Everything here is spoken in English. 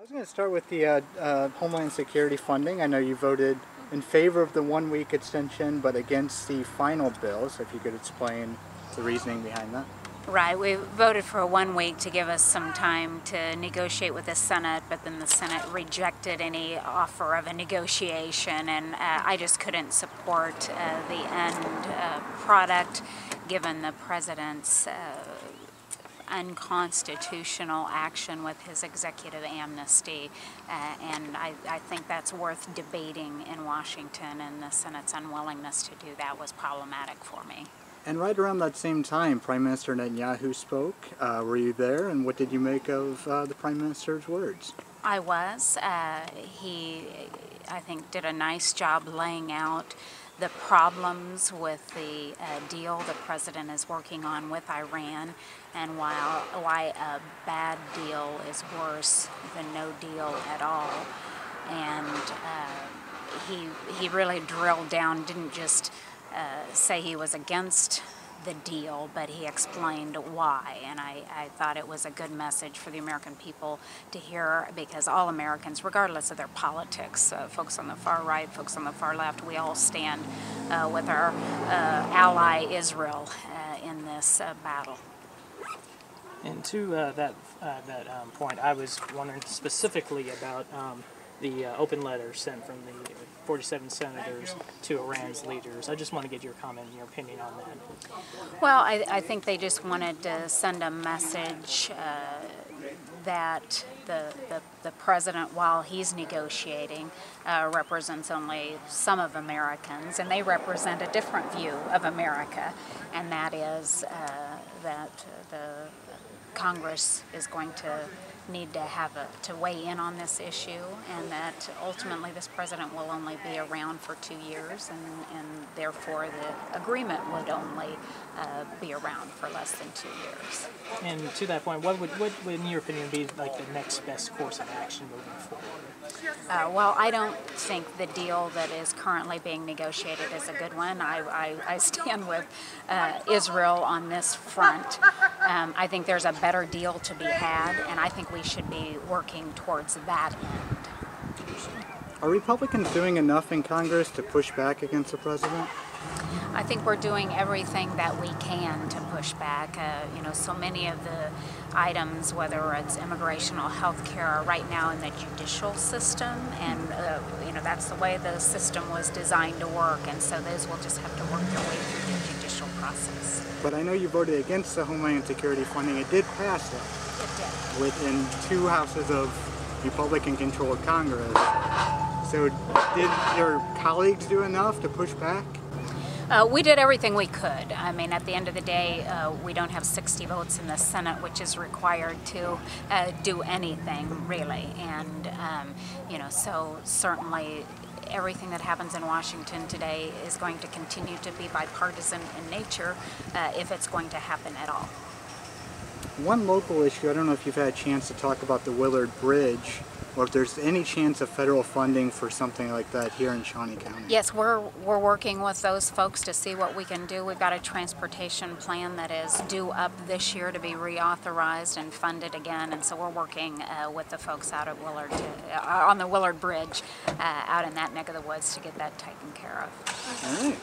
I was going to start with the Homeland Security funding. I know you voted in favor of the one-week extension, but against the final bill. So if you could explain the reasoning behind that. Right. We voted for 1 week to give us some time to negotiate with the Senate, but then the Senate rejected any offer of a negotiation, and I just couldn't support the end product given the president's unconstitutional action with his executive amnesty, and I think that's worth debating in Washington, and the Senate's unwillingness to do that was problematic for me. And right around that same time, Prime Minister Netanyahu spoke. Were you there, and what did you make of the Prime Minister's words? I was. He, I think, did a nice job laying out the problems with the deal the president is working on with Iran, and why a bad deal is worse than no deal at all. And he really drilled down, didn't just say he was against the deal, but he explained why, and I thought it was a good message for the American people to hear, because all Americans, regardless of their politics, folks on the far right, folks on the far left, we all stand with our ally Israel in this battle. And to that point, I was wondering specifically about the open letter sent from the 47 senators to Iran's leaders. I just want to get your comment and your opinion on that. Well, I think they just wanted to send a message that the president, while he's negotiating, represents only some of Americans, and they represent a different view of America, and that is that the Congress is going to need to have to weigh in on this issue, and that ultimately this president will only be around for 2 years, and therefore the agreement would only be around for less than 2 years. And to that point, what would, in your opinion, be like the next best course of action moving forward? Well, I don't think the deal that is currently being negotiated is a good one. I stand with Israel on this front. I think there's a better deal to be had, and I think we should be working towards that end. Are Republicans doing enough in Congress to push back against the president? I think we're doing everything that we can to push back. You know, so many of the items, whether it's immigration or health care, are right now in the judicial system, and you know, that's the way the system was designed to work, and so those will just have to work their way through the judicial process. But I know you voted against the Homeland Security funding. It did pass, though. It did. Within 2 houses of Republican-controlled Congress. So did your colleagues do enough to push back? We did everything we could. I mean, at the end of the day, we don't have 60 votes in the Senate, which is required to do anything, really. And, you know, so certainly everything that happens in Washington today is going to continue to be bipartisan in nature if it's going to happen at all. One local issue, I don't know if you've had a chance to talk about the Willard Bridge, or if there's any chance of federal funding for something like that here in Shawnee County. Yes, we're working with those folks to see what we can do. We've got a transportation plan that is due up this year to be reauthorized and funded again, and so we're working with the folks out at Willard on the Willard Bridge out in that neck of the woods to get that taken care of. All right.